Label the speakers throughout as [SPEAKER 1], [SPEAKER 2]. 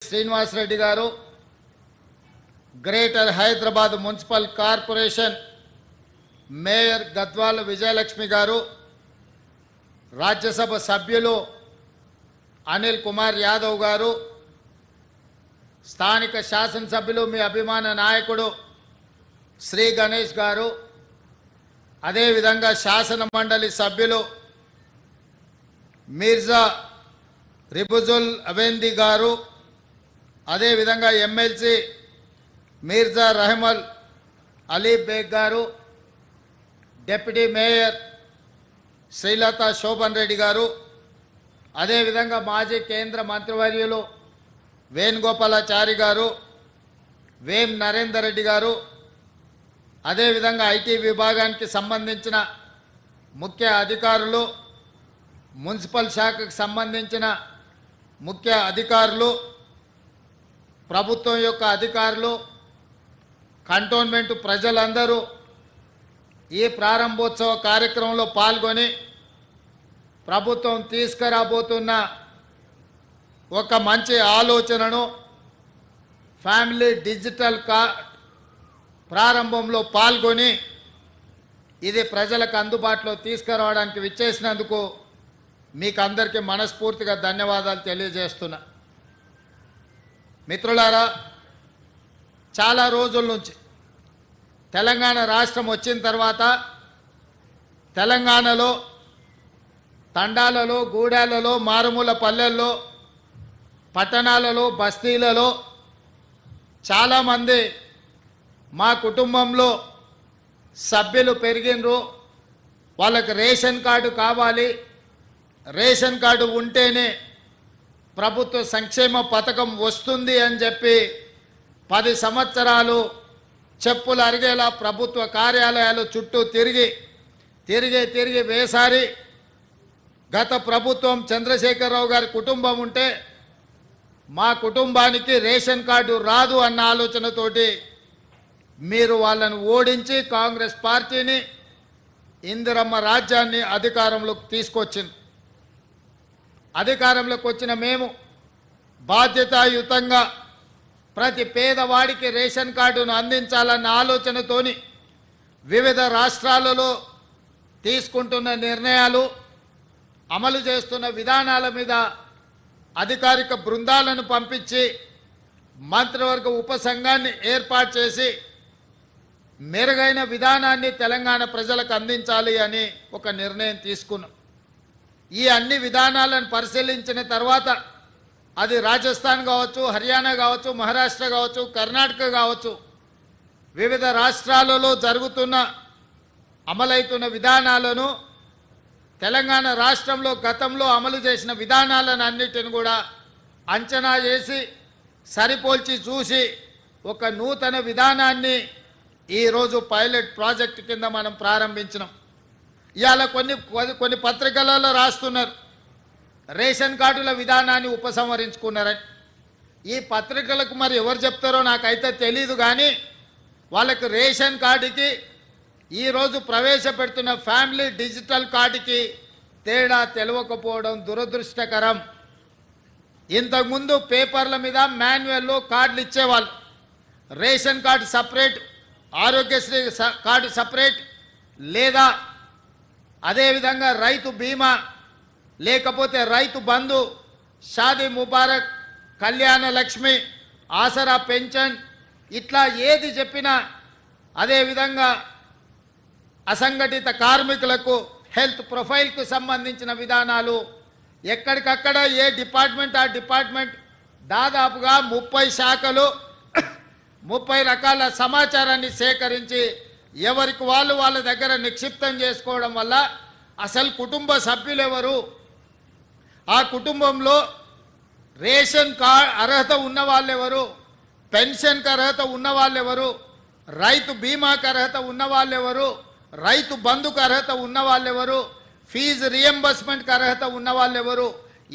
[SPEAKER 1] శ్రీనివాస్ రెడ్డి గారు greater Hyderabad municipal corporation mayor Gadwal Vijayalakshmi గారు రాజ్యసభ సభ్యులు అనిల్ కుమార్ యాదవ్ గారు స్థానిక శాసనసభ్యులు మీ అభిమాన నాయకుడు శ్రీ గణేష్ గారు అదే విధంగా శాసన మండలి సభ్యులు మిర్జా రిబుజుల్ అవేంది గారు అదే విధంగా ఎమ్మెల్సీ మిర్జా రహమల్ అలీ బేగ్ గారు డిప్యూటీ మేయర్ శ్రీలత శోభన్ రెడ్డి గారు అదే విధంగా మాజీ కేంద్ర మంత్రివర్యులు వేణుగోపాలాచారి గారు వేం నరేందర్ రెడ్డి గారు అదే విధంగా ఐటీ విభాగానికి సంబంధించిన ముఖ్య అధికారులు మున్సిపల్ శాఖకు సంబంధించిన ముఖ్య అధికారులు ప్రభుత్వం యొక్క అధికారులు కంటోన్మెంట్ ప్రజలందరూ ఈ ప్రారంభోత్సవ కార్యక్రమంలో పాల్గొని ప్రభుత్వం తీసుకురాబోతున్న ఒక మంచి ఆలోచనను ఫ్యామిలీ డిజిటల్ ప్రారంభంలో పాల్గొని ఇది ప్రజలకు అందుబాటులో తీసుకురావడానికి విచ్చేసినందుకు మీకు అందరికీ మనస్ఫూర్తిగా ధన్యవాదాలు తెలియజేస్తున్నా. మిత్రులారా, చాలా రోజుల నుంచి తెలంగాణ రాష్ట్రం వచ్చిన తర్వాత తెలంగాణలో తండాలలో గూడాలలో మారుమూల పల్లెల్లో పట్టణాలలో బస్తీలలో చాలామంది మా కుటుంబంలో సభ్యులు పెరిగినరు, వాళ్ళకి రేషన్ కార్డు కావాలి, రేషన్ కార్డు ఉంటేనే ప్రభుత్వ సంక్షేమ పథకం వస్తుంది అని చెప్పి 10 సంవత్సరాలు చెప్పులు అరిగేలా ప్రభుత్వ కార్యాలయాలు చుట్టూ తిరిగి వేసారి గత ప్రభుత్వం చంద్రశేఖరరావు గారి కుటుంబం ఉంటే మా కుటుంబానికి రేషన్ కార్డు రాదు అన్న ఆలోచనతోటి మీరు వాళ్ళను ఓడించి కాంగ్రెస్ పార్టీని ఇందిరమ్మ రాజ్యాన్ని అధికారంలోకి తీసుకొచ్చింది. అధికారంలోకి వచ్చిన మేము బాధ్యతాయుతంగా ప్రతి పేదవాడికి రేషన్ కార్డును అందించాలన్న ఆలోచనతోని వివిధ రాష్ట్రాలలో తీసుకుంటున్న నిర్ణయాలు అమలు చేస్తున్న విధానాల మీద అధికారిక బృందాలను పంపించి మంత్రివర్గ ఉపసంఘాన్ని ఏర్పాటు చేసి మెరుగైన విధానాన్ని తెలంగాణ ప్రజలకు అందించాలి అని ఒక నిర్ణయం తీసుకున్నాం. ఈ అన్ని విధానాలను పరిశీలించిన తర్వాత అది రాజస్థాన్ కావచ్చు, హర్యానా కావచ్చు, మహారాష్ట్ర కావచ్చు, కర్ణాటక కావచ్చు, వివిధ రాష్ట్రాలలో జరుగుతున్న అమలవుతున్న విధానాలను తెలంగాణ రాష్ట్రంలో గతంలో అమలు చేసిన విధానాలను అన్నిటిని కూడా అంచనా చేసి సరిపోల్చి చూసి ఒక నూతన విధానాన్ని ఈరోజు పైలట్ ప్రాజెక్ట్ కింద మనం ప్రారంభించినాం. ఇవాళ కొన్ని పత్రికలలో రాస్తున్నారు రేషన్ కార్డుల విధానాన్ని ఉపసంహరించుకున్నారని. ఈ పత్రికలకు మరి ఎవరు చెప్తారో నాకైతే తెలీదు, కానీ వాళ్ళకి రేషన్ కార్డుకి ఈరోజు ప్రవేశపెడుతున్న ఫ్యామిలీ డిజిటల్ కార్డుకి తేడా తెలియకపోవడం దురదృష్టకరం. ఇంతకుముందు పేపర్ల మీద మాన్యువల్లో కార్డులు ఇచ్చేవాళ్ళు, ration card separate, Aarogyasri card separate, లేదా అదేవిధంగా రైతు బీమా, లేకపోతే రైతు బంధు, షాదీ ముబారక్, కళ్యాణ లక్ష్మి, ఆసరా పెన్షన్, ఇట్లా ఏది చెప్పినా, అదేవిధంగా అసంఘటిత కార్మికులకు హెల్త్ ప్రొఫైల్కు సంబంధించిన విధానాలు ఎక్కడికక్కడ ఏ డిపార్ట్మెంట్ ఆ డిపార్ట్మెంట్ దాదాపుగా 30 శాఖలు 30 రకాల సమాచారాన్ని సేకరించి ఎవరికి వాళ్ళ దగ్గర నిక్షిప్తం చేసుకోవడం వల్ల అసలు కుటుంబ సభ్యులు ఎవరు, ఆ కుటుంబంలో రేషన్ కార్డ్ అర్హత ఉన్న వాళ్ళు ఎవరు, పెన్షన్కి అర్హత ఉన్న వాళ్ళు ఎవరు, రైతు బీమాకి అర్హత ఉన్న వాళ్ళు ఎవరు, రైతు బంధుకు అర్హత ఉన్న వాళ్ళు ఎవరు, ఫీజు రియంబర్స్మెంట్కి అర్హత ఉన్న వాళ్ళు ఎవరు,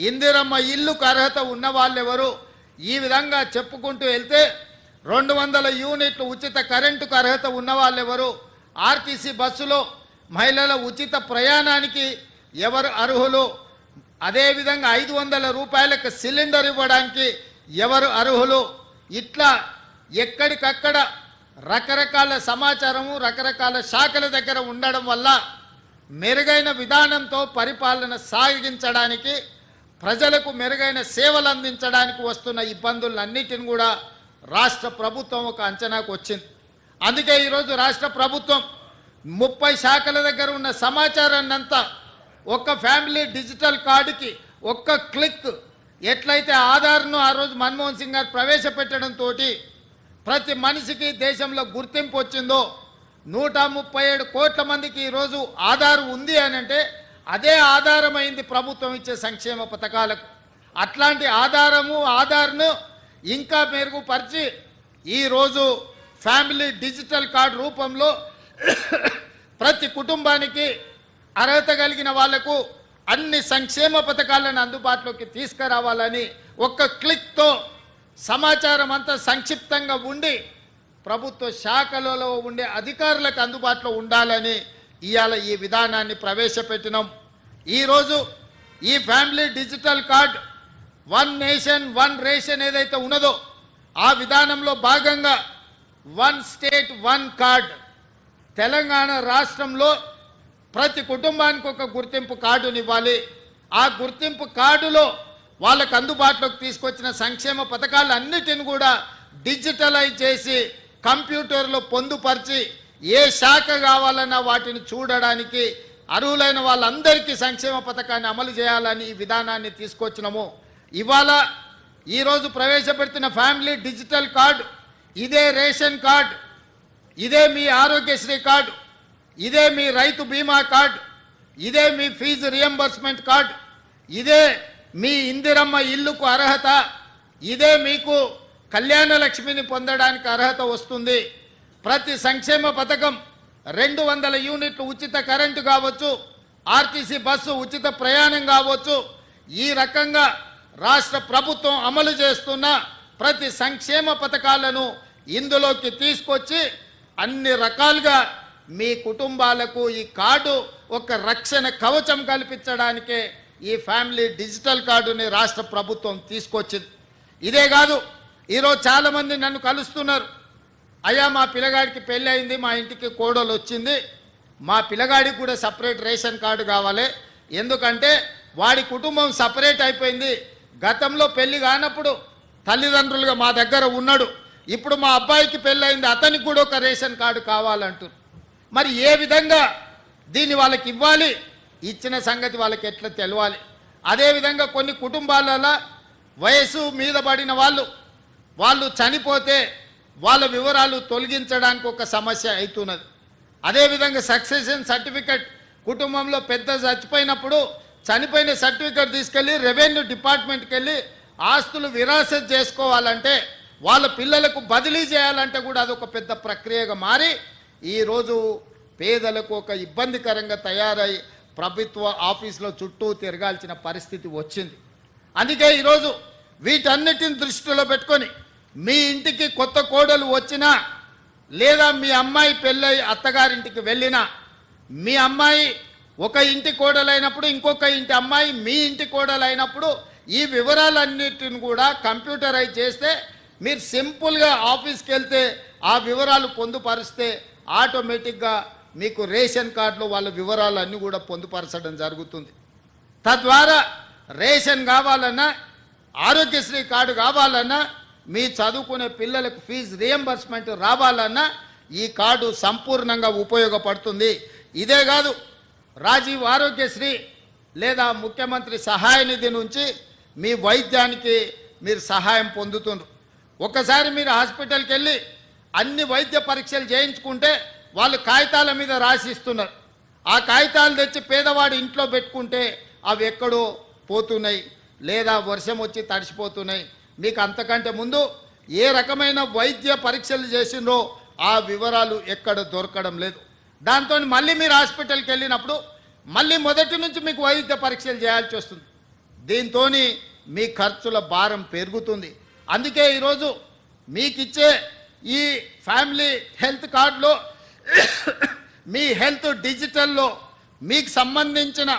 [SPEAKER 1] ఇందిరమ్మ ఇల్లుకు అర్హత ఉన్న వాళ్ళు ఎవరు, ఈ విధంగా చెప్పుకుంటూ వెళ్తే 200 యూనిట్లు ఉచిత కరెంటుకు అర్హత ఉన్న వాళ్ళు ఎవరు, ఆర్టీసీ బస్సులో మహిళల ఉచిత ప్రయాణానికి ఎవరు అర్హులు, అదేవిధంగా 500 రూపాయలకు సిలిండర్ ఇవ్వడానికి ఎవరు అర్హులు, ఇట్లా ఎక్కడికక్కడ రకరకాల సమాచారము రకరకాల శాఖల దగ్గర ఉండడం వల్ల మెరుగైన విధానంతో పరిపాలన సాగించడానికి, ప్రజలకు మెరుగైన సేవలు అందించడానికి వస్తున్న ఇబ్బందులన్నిటిని కూడా రాష్ట్ర ప్రభుత్వం ఒక అంచనాకు వచ్చింది. అందుకే ఈరోజు రాష్ట్ర ప్రభుత్వం 30 శాఖల దగ్గర ఉన్న సమాచారాన్ని అంతా ఒక్క ఫ్యామిలీ డిజిటల్ కార్డుకి ఒక్క క్లిక్, ఎట్లయితే ఆధార్ను ఆ రోజు మన్మోహన్ సింగ్ గారు ప్రవేశపెట్టడంతో ప్రతి మనిషికి దేశంలో గుర్తింపు వచ్చిందో, 137 కోట్ల మందికి ఈరోజు ఆధార్ ఉంది అని అంటే అదే ఆధారమైంది ప్రభుత్వం ఇచ్చే సంక్షేమ పథకాలకు. అట్లాంటి ఆధార్ను ఇంకా మెరుగుపరిచి ఈరోజు ఫ్యామిలీ డిజిటల్ కార్డు రూపంలో ప్రతి కుటుంబానికి అర్హత కలిగిన వాళ్లకు అన్ని సంక్షేమ పథకాలను అందుబాటులోకి తీసుకురావాలని ఒక్క క్లిక్తో సమాచారం అంతా సంక్షిప్తంగా ఉండి ప్రభుత్వ శాఖలలో ఉండే అధికారులకు అందుబాటులో ఉండాలని ఇవాళ ఈ విధానాన్ని ప్రవేశపెట్టినాం. ఈరోజు ఈ family digital card 1 nation 1 ration ఏదైతే ఉన్నదో ఆ విధానంలో భాగంగా 1 స్టేట్ 1 కార్డ్, తెలంగాణ రాష్ట్రంలో ప్రతి కుటుంబానికి ఒక గుర్తింపు కార్డునివ్వాలి. ఆ గుర్తింపు కార్డులో వాళ్ళకు అందుబాటులోకి తీసుకొచ్చిన సంక్షేమ పథకాలన్నిటిని కూడా డిజిటలైజ్ చేసి కంప్యూటర్లో పొందుపరిచి ఏ శాఖ కావాలన్నా వాటిని చూడడానికి అర్హులైన వాళ్ళందరికీ సంక్షేమ పథకాన్ని అమలు చేయాలని ఈ విధానాన్ని తీసుకొచ్చినాము. ఇవాళ ఈరోజు ప్రవేశపెడుతున్న ఫ్యామిలీ డిజిటల్ కార్డు, ఇదే రేషన్ కార్డు, ఇదే మీ ఆరోగ్యశ్రీ కార్డు, ఇదే మీ రైతు బీమా కార్డు, ఇదే మీ ఫీజు రియంబర్స్మెంట్ కార్డు, ఇదే మీ ఇందిరమ్మ ఇల్లుకు అర్హత, ఇదే మీకు కళ్యాణ లక్ష్మిని పొందడానికి అర్హత వస్తుంది. ప్రతి సంక్షేమ పథకం 200 యూనిట్లు ఉచిత కరెంటు కావచ్చు, ఆర్టీసీ బస్సు ఉచిత ప్రయాణం కావచ్చు, ఈ రకంగా రాష్ట్ర ప్రభుత్వం అమలు చేస్తున్న ప్రతి సంక్షేమ పథకాలను ఇందులోకి తీసుకొచ్చి అన్ని రకాలుగా మీ కుటుంబాలకు ఈ కార్డు ఒక రక్షణ కవచం కల్పించడానికే ఈ ఫ్యామిలీ డిజిటల్ కార్డుని రాష్ట్ర ప్రభుత్వం తీసుకొచ్చింది. ఇదే కాదు, ఈరోజు చాలామంది నన్ను కలుస్తున్నారు, అయ్యా మా పిల్లగాడికి పెళ్ళి అయింది, మా ఇంటికి కోడలు వచ్చింది, మా పిల్లగాడికి కూడా సపరేట్ రేషన్ కార్డు కావాలి, ఎందుకంటే వాడి కుటుంబం సపరేట్ అయిపోయింది, గతంలో పెళ్లి కానప్పుడు తల్లిదండ్రులుగా మా దగ్గర ఉన్నాడు, ఇప్పుడు మా అబ్బాయికి పెళ్ళి అయింది, అతనికి కూడా ఒక రేషన్ కార్డు కావాలంటారు. మరి ఏ విధంగా దీన్ని వాళ్ళకి ఇవ్వాలి, ఇచ్చిన సంగతి వాళ్ళకి ఎట్లా తెలవాలి? అదేవిధంగా కొన్ని కుటుంబాలలో వయసు మీద పడిన వాళ్ళు చనిపోతే వాళ్ళ వివరాలు తొలగించడానికి ఒక సమస్య అవుతున్నది. అదేవిధంగా సక్సెషన్ సర్టిఫికెట్, కుటుంబంలో పెద్ద చచ్చిపోయినప్పుడు చనిపోయిన సర్టిఫికెట్ తీసుకెళ్ళి రెవెన్యూ డిపార్ట్మెంట్కి వెళ్ళి ఆస్తులు విరాసత్ చేసుకోవాలంటే, వాళ్ళ పిల్లలకు బదిలీ చేయాలంటే కూడా అదొక పెద్ద ప్రక్రియగా మారి ఈరోజు పేదలకు ఒక ఇబ్బందికరంగా తయారై ప్రభుత్వ ఆఫీసులో చుట్టూ తిరగాల్సిన పరిస్థితి వచ్చింది. అందుకే ఈరోజు వీటన్నిటిని దృష్టిలో పెట్టుకొని మీ ఇంటికి కొత్త కోడలు వచ్చినా, లేదా మీ అమ్మాయి పెళ్ళై అత్తగారింటికి వెళ్ళినా, మీ అమ్మాయి ఒక ఇంటి కోడలైనప్పుడు ఇంకొక ఇంటి అమ్మాయి మీ ఇంటి కోడలైనప్పుడు ఈ వివరాలన్నిటిని కూడా కంప్యూటరైజ్ చేస్తే మీరు సింపుల్గా ఆఫీస్కి వెళ్తే ఆ వివరాలు పొందుపరిస్తే ఆటోమేటిక్గా మీకు రేషన్ కార్డులో వాళ్ళ వివరాలన్నీ కూడా పొందుపరచడం జరుగుతుంది. తద్వారా రేషన్ కావాలన్నా, ఆరోగ్యశ్రీ కార్డు కావాలన్నా, మీ చదువుకునే పిల్లలకు ఫీజు రియంబర్స్మెంట్ రావాలన్నా ఈ కార్డు సంపూర్ణంగా ఉపయోగపడుతుంది. ఇదే కాదు, రాజీవ్ ఆరోగ్యశ్రీ లేదా ముఖ్యమంత్రి సహాయ నిధి నుంచి మీ వైద్యానికి మీరు సహాయం పొందుతున్నారు. ఒకసారి మీరు హాస్పిటల్కి వెళ్ళి అన్ని వైద్య పరీక్షలు చేయించుకుంటే వాళ్ళు కాగితాల మీద రాసిస్తున్నారు. ఆ కాగితాలు తెచ్చి పేదవాడు ఇంట్లో పెట్టుకుంటే అవి ఎక్కడో పోతున్నాయి, లేదా వర్షం వచ్చి తడిసిపోతున్నాయి. మీకు అంతకంటే ముందు ఏ రకమైన వైద్య పరీక్షలు చేసిండ్రో ఆ వివరాలు ఎక్కడ దొరకడం లేదు. దాంతో మళ్ళీ మీరు హాస్పిటల్కి వెళ్ళినప్పుడు మళ్ళీ మొదటి నుంచి మీకు వైద్య పరీక్షలు చేయాల్సి వస్తుంది. దీంతో మీ ఖర్చుల భారం పెరుగుతుంది. అందుకే ఈరోజు మీకు ఇచ్చే ఈ ఫ్యామిలీ హెల్త్ కార్డులో మీ హెల్త్ డిజిటల్లో మీకు సంబంధించిన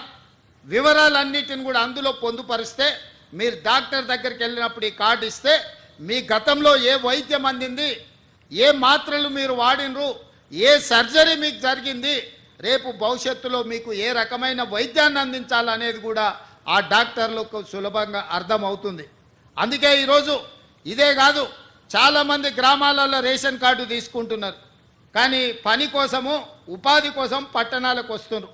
[SPEAKER 1] వివరాలన్నిటిని కూడా అందులో పొందుపరిస్తే మీరు డాక్టర్ దగ్గరికి వెళ్ళినప్పుడు ఈ కార్డు ఇస్తే మీ గతంలో ఏ వైద్యం అందింది, ఏ మాత్రలు మీరు వాడినరు, ఏ సర్జరీ మీకు జరిగింది, రేపు భవిష్యత్తులో మీకు ఏ రకమైన వైద్యాన్ని అందించాలనేది కూడా ఆ డాక్టర్లకు సులభంగా అర్థమవుతుంది. అందుకే ఈరోజు ఇదే కాదు, చాలామంది గ్రామాలలో రేషన్ కార్డు తీసుకుంటున్నారు, కానీ పని కోసము ఉపాధి కోసం పట్టణాలకు వస్తున్నారు.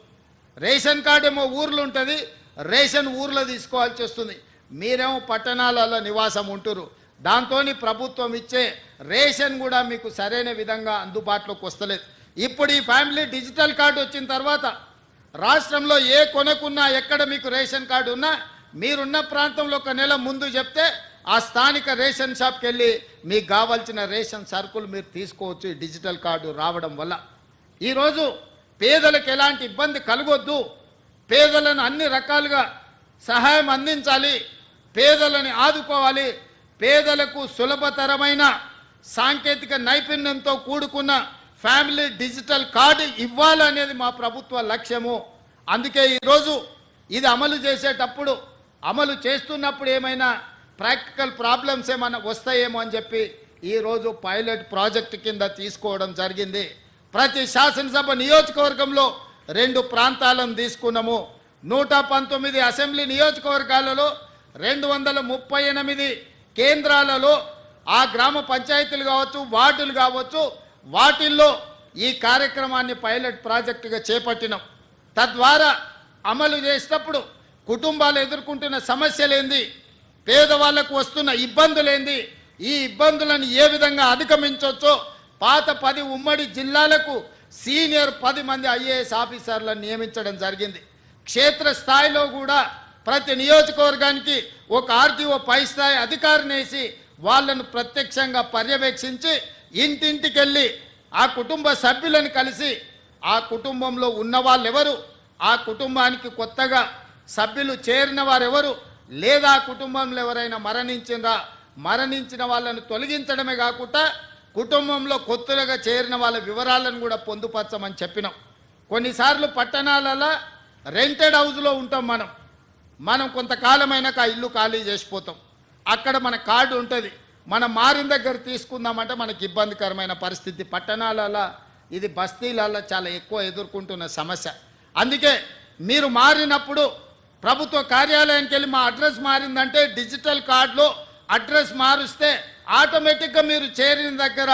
[SPEAKER 1] రేషన్ కార్డు ఏమో ఊర్లు ఉంటుంది, రేషన్ ఊర్లో తీసుకోవాల్సి వస్తుంది. మీరేమో పట్టణాలలో నివాసం ఉంటురు, దాంతో ప్రభుత్వం ఇచ్చే రేషన్ కూడా మీకు సరైన విధంగా అందుబాటులోకి వస్తలేదు. ఇప్పుడు ఈ ఫ్యామిలీ డిజిటల్ కార్డు వచ్చిన తర్వాత రాష్ట్రంలో ఏ కొనకున్నా, ఎక్కడ మీకు రేషన్ కార్డు ఉన్నా, మీరున్న ప్రాంతంలో ఒక నెల ముందు చెప్తే ఆ స్థానిక రేషన్ షాప్కి వెళ్ళి మీకు కావాల్సిన రేషన్ సరుకులు మీరు తీసుకోవచ్చు ఈ డిజిటల్ కార్డు రావడం వల్ల. ఈరోజు పేదలకు ఎలాంటి ఇబ్బంది కలగొద్దు, పేదలను అన్ని రకాలుగా సహాయం అందించాలి, పేదలని ఆదుకోవాలి, పేదలకు సులభతరమైన సాంకేతిక నైపుణ్యంతో కూడుకున్న ఫ్యామిలీ డిజిటల్ కార్డు ఇవ్వాలనేది మా ప్రభుత్వ లక్ష్యము. అందుకే ఈరోజు ఇది అమలు చేసేటప్పుడు, అమలు చేస్తున్నప్పుడు ఏమైనా ప్రాక్టికల్ ప్రాబ్లమ్స్ ఏమైనా వస్తాయేమో అని చెప్పి ఈరోజు పైలట్ ప్రాజెక్టు కింద తీసుకోవడం జరిగింది. ప్రతి శాసనసభ నియోజకవర్గంలో 2 ప్రాంతాలను తీసుకున్నాము. 119 అసెంబ్లీ నియోజకవర్గాలలో 238 కేంద్రాలలో ఆ గ్రామ పంచాయతీలు కావచ్చు, వార్డులు కావచ్చు, వాటిల్లో ఈ కార్యక్రమాన్ని పైలట్ ప్రాజెక్టుగా చేపట్టినాం. తద్వారా అమలు చేసేటప్పుడు కుటుంబాలు ఎదుర్కొంటున్న సమస్యలేంది, పేదవాళ్లకు వస్తున్న ఇబ్బందులేంది, ఈ ఇబ్బందులను ఏ విధంగా అధిగమించవచ్చో పాత 10 ఉమ్మడి జిల్లాలకు సీనియర్ 10 మంది ఐఏఎస్ ఆఫీసర్లను నియమించడం జరిగింది. క్షేత్ర స్థాయిలో కూడా ప్రతి నియోజకవర్గానికి ఒక ఆర్టీఓ పై స్థాయి అధికారిని వేసి వాళ్ళను ప్రత్యక్షంగా పర్యవేక్షించి ఇంటింటికి వెళ్ళి ఆ కుటుంబ సభ్యులను కలిసి ఆ కుటుంబంలో ఉన్న వాళ్ళు ఎవరు, ఆ కుటుంబానికి కొత్తగా సభ్యులు చేరిన వారెవరు, లేదా ఆ కుటుంబంలో ఎవరైనా మరణించిన వాళ్ళను తొలగించడమే కాకుండా కుటుంబంలో కొత్తగా చేరిన వాళ్ళ వివరాలను కూడా పొందుపరచమని చెప్పినాం. కొన్నిసార్లు పట్టణాలలో రెంటెడ్ హౌస్లో ఉంటాం, మనం కొంతకాలమైనాక ఆ ఇల్లు ఖాళీ చేసిపోతాం, అక్కడ మన కార్డు ఉంటుంది, మనం మారిన దగ్గర తీసుకుందామంటే మనకి ఇబ్బందికరమైన పరిస్థితి. పట్టణాలలో ఇది బస్తీలలో చాలా ఎక్కువ ఎదుర్కొంటున్న సమస్య. అందుకే మీరు మారినప్పుడు ప్రభుత్వ కార్యాలయానికి వెళ్ళి మా అడ్రస్ మారిందంటే డిజిటల్ కార్డులో అడ్రస్ మారుస్తే ఆటోమేటిక్గా మీరు చేరిన దగ్గర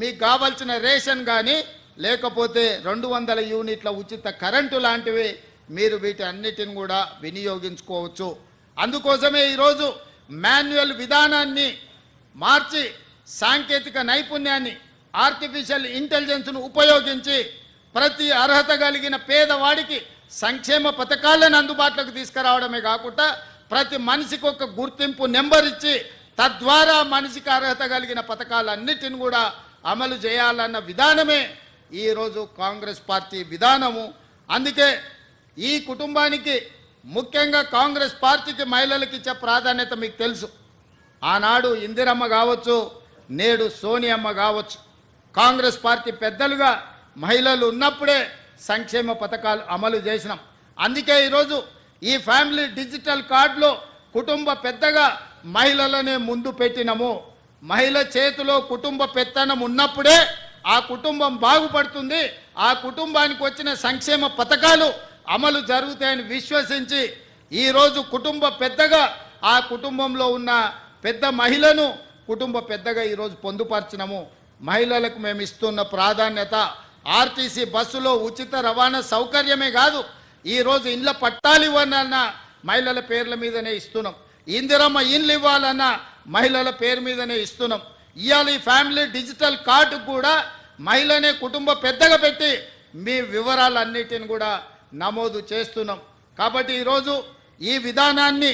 [SPEAKER 1] మీకు కావాల్సిన రేషన్ కానీ లేకపోతే 200 యూనిట్ల ఉచిత కరెంటు లాంటివి మీరు వీటి అన్నిటిని కూడా వినియోగించుకోవచ్చు. అందుకోసమే ఈరోజు మాన్యువల్ విధానాన్ని మార్చి సాంకేతిక నైపుణ్యాన్ని, ఆర్టిఫిషియల్ ఇంటెలిజెన్స్ను ఉపయోగించి ప్రతి అర్హత కలిగిన పేదవాడికి సంక్షేమ పథకాలను అందుబాటులోకి తీసుకురావడమే కాకుండా ప్రతి మనిషికి ఒక గుర్తింపు నెంబర్ ఇచ్చి తద్వారా మనిషికి అర్హత కలిగిన పథకాలన్నిటిని కూడా అమలు చేయాలన్న విధానమే ఈరోజు కాంగ్రెస్ పార్టీ విధానము. అందుకే ఈ కుటుంబానికి ముఖ్యంగా కాంగ్రెస్ పార్టీకి మహిళలకు ఇచ్చే ప్రాధాన్యత మీకు తెలుసు. ఆనాడు ఇందిరమ్మ కావచ్చు, నేడు సోనియమ్మ కావచ్చు, కాంగ్రెస్ పార్టీ పెద్దలుగా మహిళలు ఉన్నప్పుడే సంక్షేమ పథకాలు అమలు చేసినాం. అందుకే ఈరోజు ఈ ఫ్యామిలీ డిజిటల్ కార్డులో కుటుంబ పెద్దగా మహిళలనే ముందు పెట్టినాము. మహిళ చేతిలో కుటుంబ పెత్తనం ఉన్నప్పుడే ఆ కుటుంబం బాగుపడుతుంది, ఆ కుటుంబానికి వచ్చిన సంక్షేమ పథకాలు అమలు జరుగుతాయని విశ్వసించి ఈరోజు కుటుంబ పెద్దగా ఆ కుటుంబంలో ఉన్న పెద్ద మహిళను కుటుంబ పెద్దగా ఈరోజు పొందుపరిచినాము. మహిళలకు మేము ఇస్తున్న ప్రాధాన్యత ఆర్టీసీ బస్సులో ఉచిత రవాణా సౌకర్యమే కాదు, ఈరోజు ఇండ్ల పట్టాలు ఇవ్వాలన్నా మహిళల పేర్ల మీదనే ఇస్తున్నాం, ఇందిరమ్మ ఇండ్లు ఇవ్వాలన్నా మహిళల పేరు మీదనే ఇస్తున్నాం. ఇవాళ ఈ ఫ్యామిలీ డిజిటల్ కార్డు కూడా మహిళనే కుటుంబ పెద్దగా పెట్టి మీ వివరాలన్నిటిని కూడా నమోదు చేస్తున్నాం. కాబట్టి ఈరోజు ఈ విధానాన్ని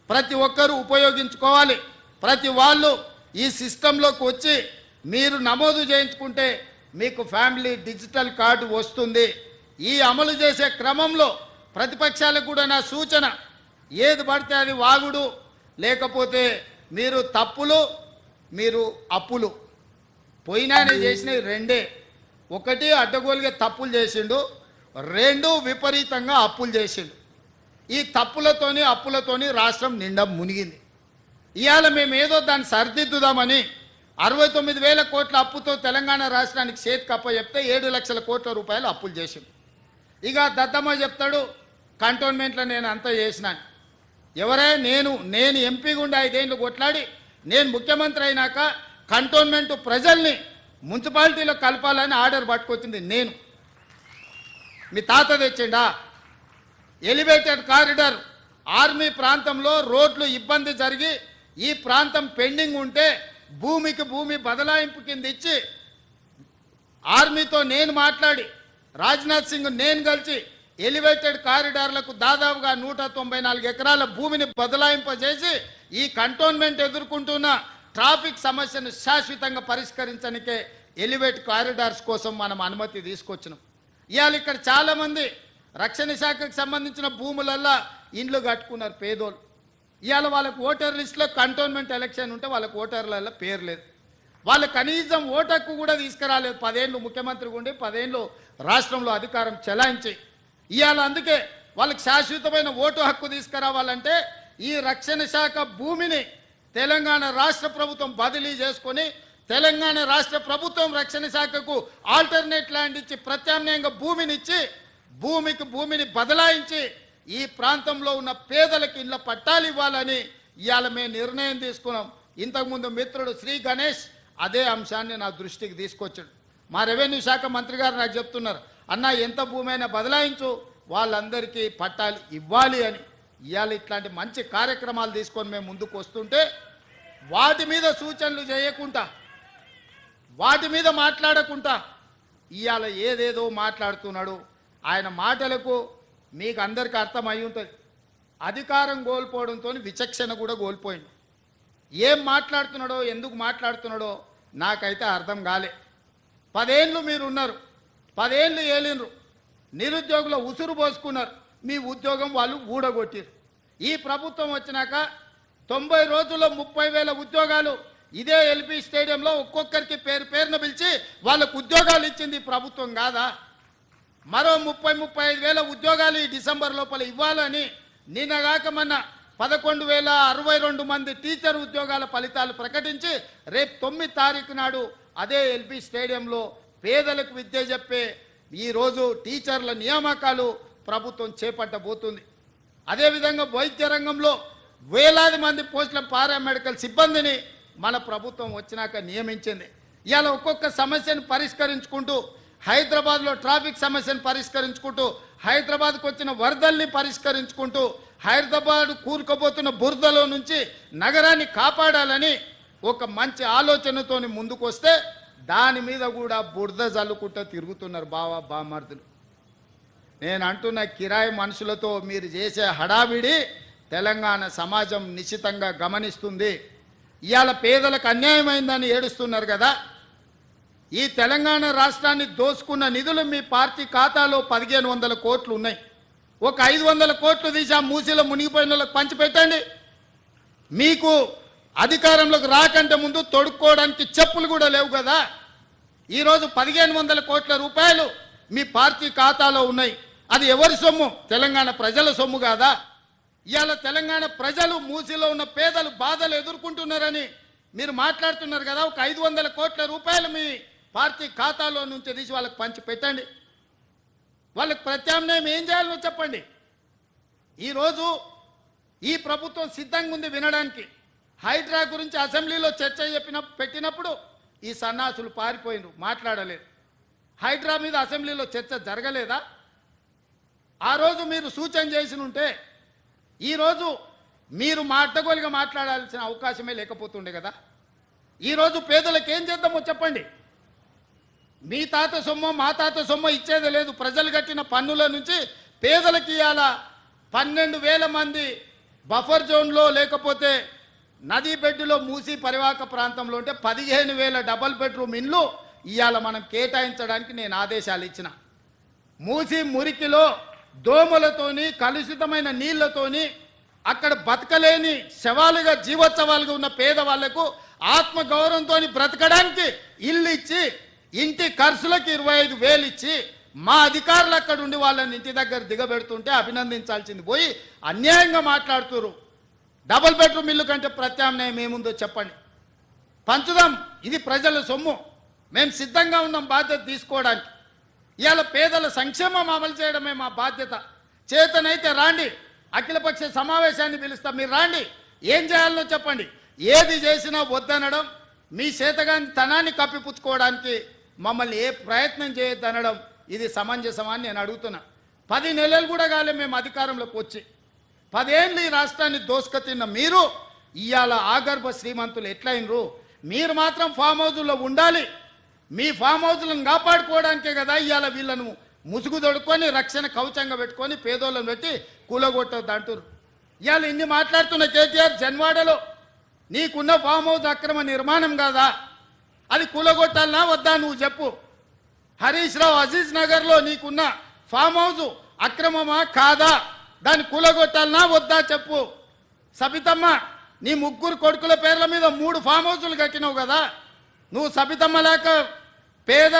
[SPEAKER 1] ప్రతి ఒక్కరూ ఉపయోగించుకోవాలి. ప్రతి వాళ్ళు ఈ సిస్టంలోకి వచ్చి మీరు నమోదు చేయించుకుంటే మీకు ఫ్యామిలీ డిజిటల్ కార్డు వస్తుంది. ఈ అమలు చేసే క్రమంలో ప్రతిపక్షాలకు కూడా నా సూచన, ఏది పడితే అది వాగుడు, లేకపోతే మీరు తప్పులు, మీరు అప్పులు పోయినానే చేసినవి రెండే. ఒకటి అడ్డగోలుగా తప్పులు చేసిండు, 2 విపరీతంగా అప్పులు చేసిండు. ఈ తప్పులతోని అప్పులతోని రాష్ట్రం నిండా మునిగింది. ఇవాళ మేము ఏదో దాన్ని సరిదిద్దుదామని 69,000 కోట్ల అప్పుతో తెలంగాణ రాష్ట్రానికి చేతికి అప్పచెప్తే 7 లక్షల కోట్ల రూపాయలు అప్పులు చేసింది. ఇక దత్తమ్మ చెప్తాడు కంటోన్మెంట్లో నేను అంతా చేసినాను. ఎవరే నేను ఎంపీగా ఉండి 5 ఏళ్ళు కొట్లాడి నేను ముఖ్యమంత్రి అయినాక కంటోన్మెంట్ ప్రజల్ని మున్సిపాలిటీలో కలపాలని ఆర్డర్ పట్టుకొచ్చింది నేను. మీ తాత తెచ్చిండా? ఎలివేటెడ్ కారిడార్ ఆర్మీ ప్రాంతంలో రోడ్లు ఇబ్బంది జరిగి ఈ ప్రాంతం పెండింగ్ ఉంటే భూమికి భూమి బదలాయింపు కింద ఇచ్చి ఆర్మీతో నేను మాట్లాడి రాజ్నాథ్ సింగ్ నేను కలిసి ఎలివేటెడ్ కారిడార్లకు దాదాపుగా 194 ఎకరాల భూమిని బదలాయింపజేసి ఈ కంటోన్మెంట్ ఎదుర్కొంటున్న ట్రాఫిక్ సమస్యను శాశ్వతంగా పరిష్కరించడానికే ఎలివేట్ కారిడార్స్ కోసం మనం అనుమతి తీసుకొచ్చినాం. ఇవాళ ఇక్కడ చాలామంది రక్షణ శాఖకు సంబంధించిన భూములల్లో ఇండ్లు కట్టుకున్నారు పేదోళ్ళు. ఇవాళ వాళ్ళకు ఓటర్ లిస్టులో కంటోన్మెంట్ ఎలక్షన్ ఉంటే వాళ్ళకు ఓటర్లలో పేరు లేదు. వాళ్ళు కనీసం ఓటు హక్కు కూడా తీసుకురాలేదు. 10 ఏళ్ళు ముఖ్యమంత్రిగా ఉండి 10 ఏళ్ళు రాష్ట్రంలో అధికారం చెలాయించి ఇవాళ అందుకే వాళ్ళకి శాశ్వతమైన ఓటు హక్కు తీసుకురావాలంటే ఈ రక్షణ శాఖ భూమిని తెలంగాణ రాష్ట్ర ప్రభుత్వం బదిలీ చేసుకొని తెలంగాణ రాష్ట్ర ప్రభుత్వం రక్షణ శాఖకు ఆల్టర్నేట్ ల్యాండ్ ఇచ్చి ప్రత్యామ్నాయంగా భూమినిచ్చి భూమిని బదలాయించి ఈ ప్రాంతంలో ఉన్న పేదలకు ఇళ్ళ పట్టాలు ఇవ్వాలని ఇవాళ మేము నిర్ణయం తీసుకున్నాం. ఇంతకుముందు మిత్రుడు శ్రీ గణేష్ అదే అంశాన్ని నా దృష్టికి తీసుకొచ్చాడు. మా రెవెన్యూ శాఖ మంత్రి గారు నాకు చెప్తున్నారు, అన్న ఎంత భూమి అయినా బదలాయించు వాళ్ళందరికీ పట్టాలు ఇవ్వాలి అని. ఇవాళ ఇట్లాంటి మంచి కార్యక్రమాలు తీసుకొని మేము ముందుకు వస్తుంటే వాటి మీద సూచనలు చేయకుండా వాటి మీద మాట్లాడకుండా ఇవాళ ఏదేదో మాట్లాడుతున్నాడు. ఆయన మాటలకు మీకు అందరికీ అర్థమై ఉంటుంది. అధికారం కోల్పోవడంతో విచక్షణ కూడా కోల్పోయింది. ఏం మాట్లాడుతున్నాడో ఎందుకు మాట్లాడుతున్నాడో నాకైతే అర్థం కాలే. 10 ఏళ్ళు మీరు ఉన్నారు, 10 ఏళ్ళు ఏలినరు, నిరుద్యోగుల ఉసురు పోసుకున్నారు, మీ ఉద్యోగం వాళ్ళు ఊడగొట్టారు. ఈ ప్రభుత్వం వచ్చినాక 90 రోజుల్లో 30,000 ఉద్యోగాలు ఇదే ఎల్బీ స్టేడియంలో ఒక్కొక్కరికి పేరున పిలిచి వాళ్ళకు ఉద్యోగాలు ఇచ్చింది ప్రభుత్వం కాదా? మరో 35,000 ఉద్యోగాలు ఈ డిసెంబర్ లోపల ఇవ్వాలని నిన్నగాక మొన్న 11,062 మంది టీచర్ ఉద్యోగాల ఫలితాలు ప్రకటించి రేపు 9 తారీఖు నాడు అదే ఎల్బీ స్టేడియంలో పేదలకు విద్య చెప్పే ఈరోజు టీచర్ల నియామకాలు ప్రభుత్వం చేపట్టబోతుంది. అదేవిధంగా వైద్య రంగంలో వేలాది మంది పోస్టుల పారామెడికల్ సిబ్బందిని మన ప్రభుత్వం వచ్చినాక నియమించింది. ఇవాళ ఒక్కొక్క సమస్యను పరిష్కరించుకుంటూ హైదరాబాద్లో ట్రాఫిక్ సమస్యను పరిష్కరించుకుంటూ హైదరాబాద్కు వచ్చిన వరదల్ని పరిష్కరించుకుంటూ హైదరాబాద్ కూరుకుపోతున్న బురదలో నుంచి నగరాన్ని కాపాడాలని ఒక మంచి ఆలోచనతోని ముందుకు వస్తే దాని మీద కూడా బురద జల్లుకుంటూ తిరుగుతున్నారు బామర్దులు. నేను అంటున్న కిరాయి మనుషులతో మీరు చేసే హడావిడి తెలంగాణ సమాజం నిశ్చితంగా గమనిస్తుంది. ఇవాళ పేదలకు అన్యాయమైందని ఏడుస్తున్నారు కదా. ఈ తెలంగాణ రాష్ట్రాన్ని దోసుకున్న నిధులు మీ పార్టీ ఖాతాలో 1,500 కోట్లు ఉన్నాయి. ఒక 500 కోట్లు తీసి ఆ మూసీలో మునిగిపోయిన వాళ్ళకి పంచిపెట్టండి. మీకు అధికారంలోకి రాకంటే ముందు తొడుక్కోవడానికి చెప్పులు కూడా లేవు కదా. ఈరోజు 1,500 కోట్ల రూపాయలు మీ పార్టీ ఖాతాలో ఉన్నాయి. అది ఎవరి సొమ్ము? తెలంగాణ ప్రజల సొమ్ము కాదా? ఇవాళ తెలంగాణ ప్రజలు మూసీలో ఉన్న పేదలు బాధలు ఎదుర్కొంటున్నారని మీరు మాట్లాడుతున్నారు కదా. ఒక 500 కోట్ల రూపాయలు మీ పార్టీ ఖాతాలో నుంచి తీసి వాళ్ళకి పంచి పెట్టండి. వాళ్ళకి ప్రత్యామ్నాయం ఏం చేయాలో చెప్పండి. ఈరోజు ఈ ప్రభుత్వం సిద్ధంగా ఉంది వినడానికి. హైడ్రా గురించి అసెంబ్లీలో చర్చ పెట్టినప్పుడు ఈ సన్నాసులు పారిపోయినరు, మాట్లాడలేదు. హైడ్రా మీద అసెంబ్లీలో చర్చ జరగలేదా? ఆ రోజు మీరు సూచన చేసి ఉంటే ఈరోజు మీరు అడ్డగోలుగా మాట్లాడాల్సిన అవకాశమే లేకపోతుండే కదా. ఈరోజు పేదలకు ఏం చేద్దామో చెప్పండి. మీ తాత సొమ్ము మా తాత సొమ్ము ఇచ్చేది లేదు. ప్రజలు కట్టిన పన్నుల నుంచి పేదలకు ఇవాళ 12,000 మంది బఫర్ జోన్లో లేకపోతే నదీ బెడ్డులో మూసి పరివాహక ప్రాంతంలో ఉంటే 15,000 డబల్ బెడ్రూమ్ ఇండ్లు ఇవాళ మనం కేటాయించడానికి నేను ఆదేశాలు ఇచ్చిన. మూసి మురికిలో దోమలతోని కలుషితమైన నీళ్లతోని అక్కడ బతకలేని శవాలుగా జీవోత్సవాలుగా ఉన్న పేదవాళ్లకు ఆత్మగౌరవంతో బ్రతకడానికి ఇల్లు ఇచ్చి ఇంటి ఖర్చులకు 25,000 ఇచ్చి మా అధికారులు అక్కడ ఉండి వాళ్ళని ఇంటి దగ్గర దిగబెడుతుంటే అభినందించాల్సింది పోయి అన్యాయంగా మాట్లాడుతున్నారు. డబుల్ బెడ్రూమ్ ఇల్లు కంటే ప్రత్యామ్నాయం ఏముందో చెప్పండి. పంచుదాం, ఇది ప్రజల సొమ్ము, మేము సిద్ధంగా ఉన్నాం బాధ్యత తీసుకోవడానికి. ఇవాళ పేదల సంక్షేమం అమలు చేయడమే మా బాధ్యత. చేతనైతే రాండి, అఖిలపక్ష సమావేశాన్ని పిలుస్తాం, మీరు రాండి, ఏం చేయాలో చెప్పండి. ఏది చేసినా వద్దనడం, మీ చేతగాని తనాన్ని కప్పిపుచ్చుకోవడానికి మమ్మల్ని ఏ ప్రయత్నం చేయొద్దనడం ఇది సమంజసమాన్ని నేను అడుగుతున్నా. 10 నెలలు కూడా కాలే మేము అధికారంలోకి వచ్చి, 10 ఏళ్ళు ఈ రాష్ట్రాన్ని దోసుకతిన్న మీరు ఇవాళ ఆగర్భ శ్రీమంతులు ఎట్లయినరు? మీరు మాత్రం ఫామ్ హౌజుల్లో ఉండాలి. మీ ఫామ్ హౌజులను కాపాడుకోవడానికే కదా ఇవాళ వీళ్ళను ముసుగు దొడుకొని రక్షణ కవచంగా పెట్టుకొని పేదోళ్ళను పెట్టి కూలగొట్టొద్దు అంటారు. ఇవాళ ఇన్ని మాట్లాడుతున్న కేటీఆర్, జన్వాడలో నీకున్న ఫామ్ హౌస్ అక్రమ నిర్మాణం కాదా? అది కూలగొట్టాలనా వద్దా నువ్వు చెప్పు. హరీష్ రావు అజీజ్ నగర్లో నీకున్న ఫామ్ హౌస్ అక్రమమా కాదా? దాన్ని కూలగొట్టాలనా వద్దా చెప్పు. సబితమ్మ, నీ 3 కొడుకుల పేర్ల మీద 3 ఫామ్ హౌసులు కట్టినావు కదా. నువ్వు సబితమ్మ లేక పేద